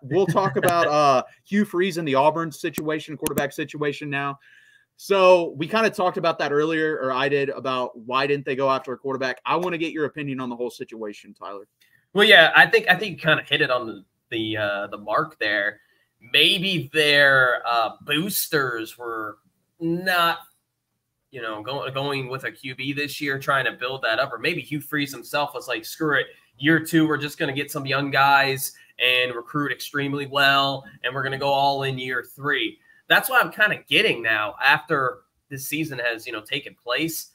we'll talk about Hugh Freeze and the Auburn situation, quarterback situation now. So we kind of talked about that earlier, or I did, about why didn't they go after a quarterback. I want to get your opinion on the whole situation, Tyler. Well, yeah, I think you kind of hit it on the mark there. Maybe their boosters were not, going with a QB this year, trying to build that up, or maybe Hugh Freeze himself was like, screw it, year 2, we're just going to get some young guys and recruit extremely well, and we're going to go all in year 3. That's what I'm kind of getting now after this season has, taken place.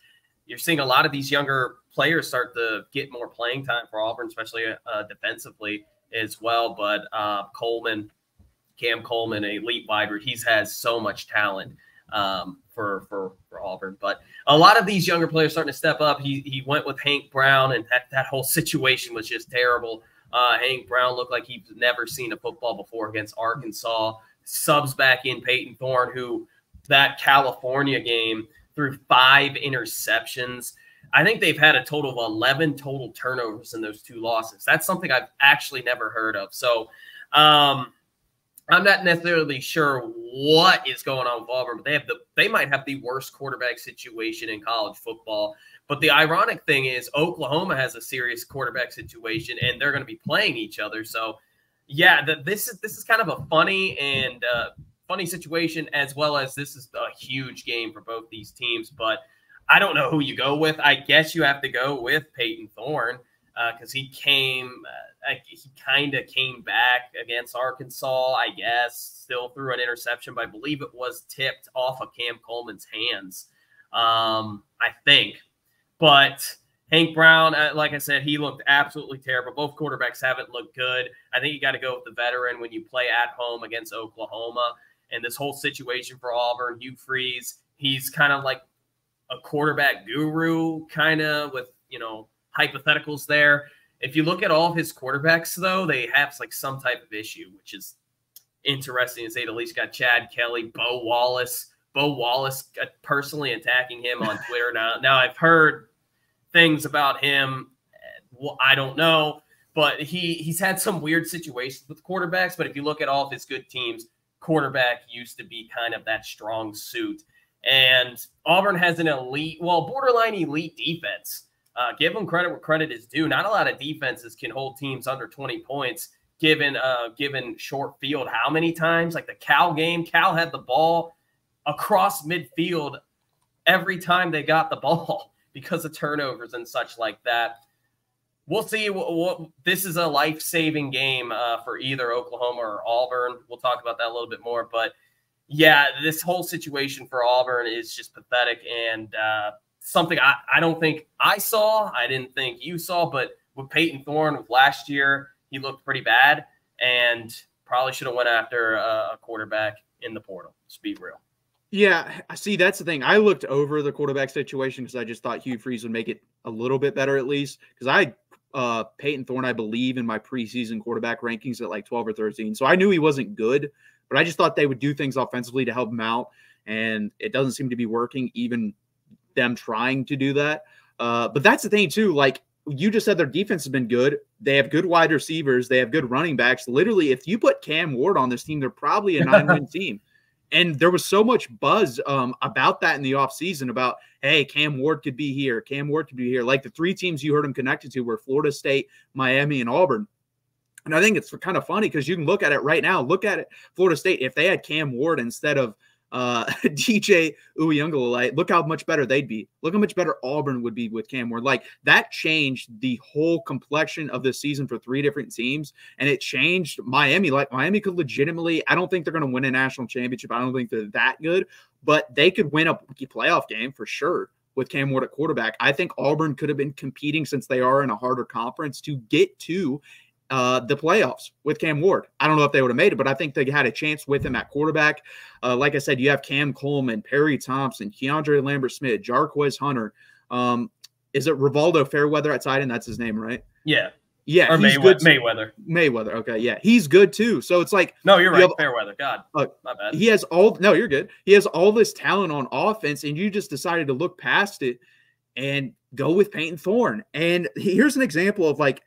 You're seeing a lot of these younger players start to get more playing time for Auburn, especially defensively as well. But Cam Coleman, an elite wide receiver, he has so much talent for Auburn. But a lot of these younger players starting to step up. He went with Hank Brown, and that whole situation was just terrible. Hank Brown looked like he's never seen a football before against Arkansas. Subs back in Peyton Thorne, who that California game threw 5 interceptions. I think they've had a total of 11 total turnovers in those 2 losses. That's something I've actually never heard of. So I'm not necessarily sure what is going on with Auburn, but they might have the worst quarterback situation in college football. But the ironic thing is Oklahoma has a serious quarterback situation, and they're going to be playing each other. So yeah, this is kind of a funny situation, as well as this is a huge game for both these teams. But I don't know who you go with. I guess you have to go with Peyton Thorne because he kind of came back against Arkansas, I guess, still threw an interception, but I believe it was tipped off of Cam Coleman's hands, I think. But Hank Brown, like I said, he looked absolutely terrible. Both quarterbacks haven't looked good. I think you got to go with the veteran when you play at home against Oklahoma. And this whole situation for Auburn, Hugh Freeze, he's kind of like a quarterback guru, kind of with, hypotheticals there. If you look at all of his quarterbacks, though, they have like some type of issue, which is interesting to say the least. Got Chad Kelly, Bo Wallace personally attacking him on Twitter. Now I've heard things about him. Well, I don't know, but he's had some weird situations with quarterbacks. But if you look at all of his good teams, quarterback used to be kind of that strong suit. And Auburn has an borderline elite defense. Give them credit where credit is due. Not a lot of defenses can hold teams under 20 points given short field. How many times? Like the Cal game, Cal had the ball across midfield every time they got the ball because of turnovers and such like that. We'll see. This is a life-saving game for either Oklahoma or Auburn. We'll talk about that a little bit more. But, yeah, this whole situation for Auburn is just pathetic and something I don't think I saw. I didn't think you saw. But with Peyton Thorne with last year, he looked pretty bad and probably should have went after a quarterback in the portal. Let's be real. Yeah, see, that's the thing. I looked over the quarterback situation because I just thought Hugh Freeze would make it a little bit better at least. Because Peyton Thorne, I believe, in my preseason quarterback rankings at like 12 or 13. So I knew he wasn't good, but I just thought they would do things offensively to help him out. And it doesn't seem to be working, even them trying to do that. But that's the thing, too. Like you just said, their defense has been good. They have good wide receivers. They have good running backs. Literally, if you put Cam Ward on this team, they're probably a 9-win team. And there was so much buzz about that in the offseason about, hey, Cam Ward could be here. Cam Ward could be here. Like the 3 teams you heard him connected to were Florida State, Miami, and Auburn. And I think it's kind of funny because you can look at it right now. Look at it. Florida State, if they had Cam Ward instead of DJ Uiagalelei, look how much better they'd be. Look how much better Auburn would be with Cam Ward. Like that changed the whole complexion of this season for 3 different teams, and it changed Miami. Like Miami could legitimately, I don't think they're going to win a national championship. I don't think they're that good, but they could win a playoff game for sure with Cam Ward at quarterback. I think Auburn could have been competing, since they are in a harder conference, to get to the playoffs with Cam Ward. I don't know if they would have made it, but I think they had a chance with him at quarterback. Like I said, you have Cam Coleman, Perry Thompson, Keandre Lambert-Smith, Jarquez Hunter. Is it Rivaldo Fairweather at tight end? That's his name, right? Yeah. Yeah. Or Mayweather. Mayweather. Okay. Yeah. He's good too. So it's like, no, you're right. Fairweather. God, my bad. He has all, no, you're good. He has all this talent on offense, and you just decided to look past it and go with Peyton Thorne. And here's an example of like,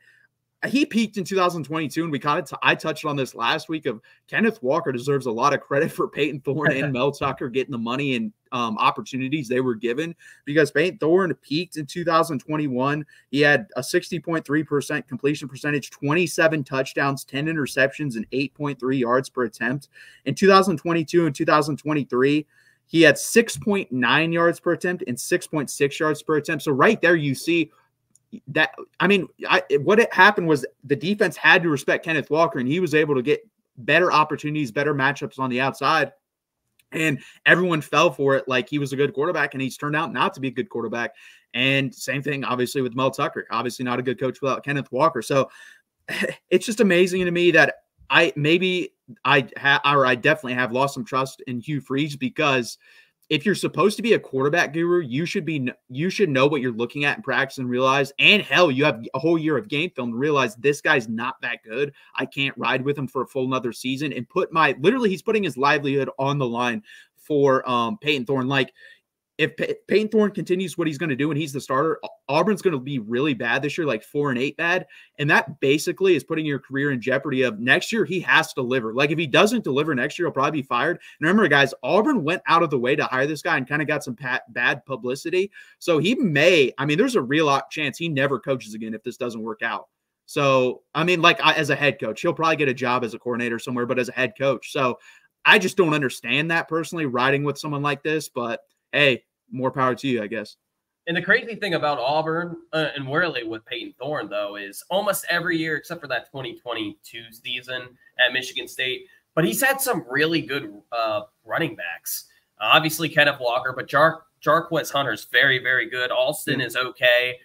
he peaked in 2022, and we kind of I touched on this last week. Of Kenneth Walker deserves a lot of credit for Peyton Thorne and Mel Tucker getting the money and opportunities they were given, because Peyton Thorne peaked in 2021. He had a 60.3% completion percentage, 27 touchdowns, 10 interceptions, and 8.3 yards per attempt. In 2022 and 2023, he had 6.9 yards per attempt and 6.6 yards per attempt. So right there, you see that, I mean, what happened was the defense had to respect Kenneth Walker, and he was able to get better opportunities, better matchups on the outside, and everyone fell for it like he was a good quarterback, and he's turned out not to be a good quarterback. And same thing, obviously, with Mel Tucker. Obviously not a good coach without Kenneth Walker. So it's just amazing to me that I definitely have lost some trust in Hugh Freeze, because if you're supposed to be a quarterback guru, you should know what you're looking at in practice and realize, and hell, you have a whole year of game film to realize this guy's not that good. I can't ride with him for a full another season and literally he's putting his livelihood on the line for Peyton Thorne. Like, if Peyton Thorne continues what he's going to do and he's the starter, Auburn's going to be really bad this year, like 4-8 bad. And that basically is putting your career in jeopardy of next year. He has to deliver. Like, if he doesn't deliver next year, he'll probably be fired. And remember, guys, Auburn went out of the way to hire this guy and kind of got some bad publicity. So he there's a real chance he never coaches again if this doesn't work out. So, I mean, like, as a head coach, he'll probably get a job as a coordinator somewhere, but as a head coach. So I just don't understand that personally, riding with someone like this, but hey, more power to you, I guess. And the crazy thing about Auburn and really with Peyton Thorne, though, is almost every year, except for that 2022 season at Michigan State, but he's had some really good running backs. Obviously, Kenneth Walker, but Jarquez Hunter's very, very good. Alston is okay.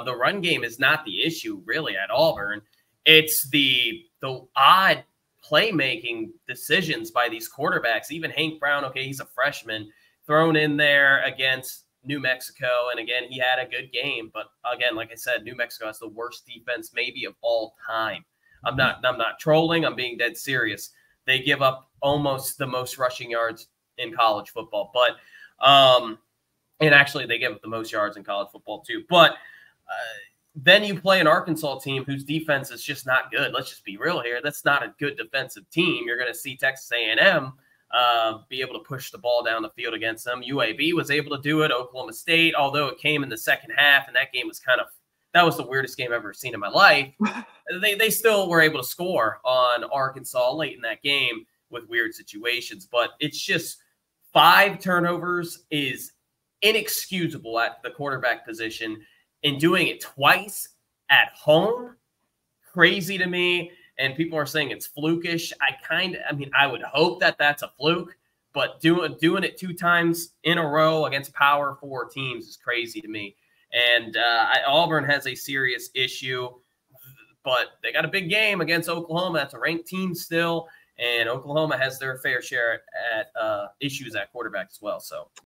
The run game is not the issue, really, at Auburn. It's the odd playmaking decisions by these quarterbacks. Even Hank Brown, okay, he's a freshman, thrown in there against New Mexico. And again, he had a good game. But again, like I said, New Mexico has the worst defense maybe of all time. I'm not trolling. I'm being dead serious. They give up almost the most rushing yards in college football. But and actually they give up the most yards in college football too. But then you play an Arkansas team whose defense is just not good. Let's just be real here. That's not a good defensive team. You're going to see Texas A&M be able to push the ball down the field against them. UAB was able to do it. Oklahoma State, although it came in the second half, and that game was that was the weirdest game I've ever seen in my life. They still were able to score on Arkansas late in that game with weird situations. But it's just 5 turnovers is inexcusable at the quarterback position, and doing it twice at home, crazy to me. And people are saying it's flukish. I would hope that that's a fluke, but doing it 2 times in a row against Power 4 teams is crazy to me. And Auburn has a serious issue, but they got a big game against Oklahoma. That's a ranked team still, and Oklahoma has their fair share at issues at quarterback as well. So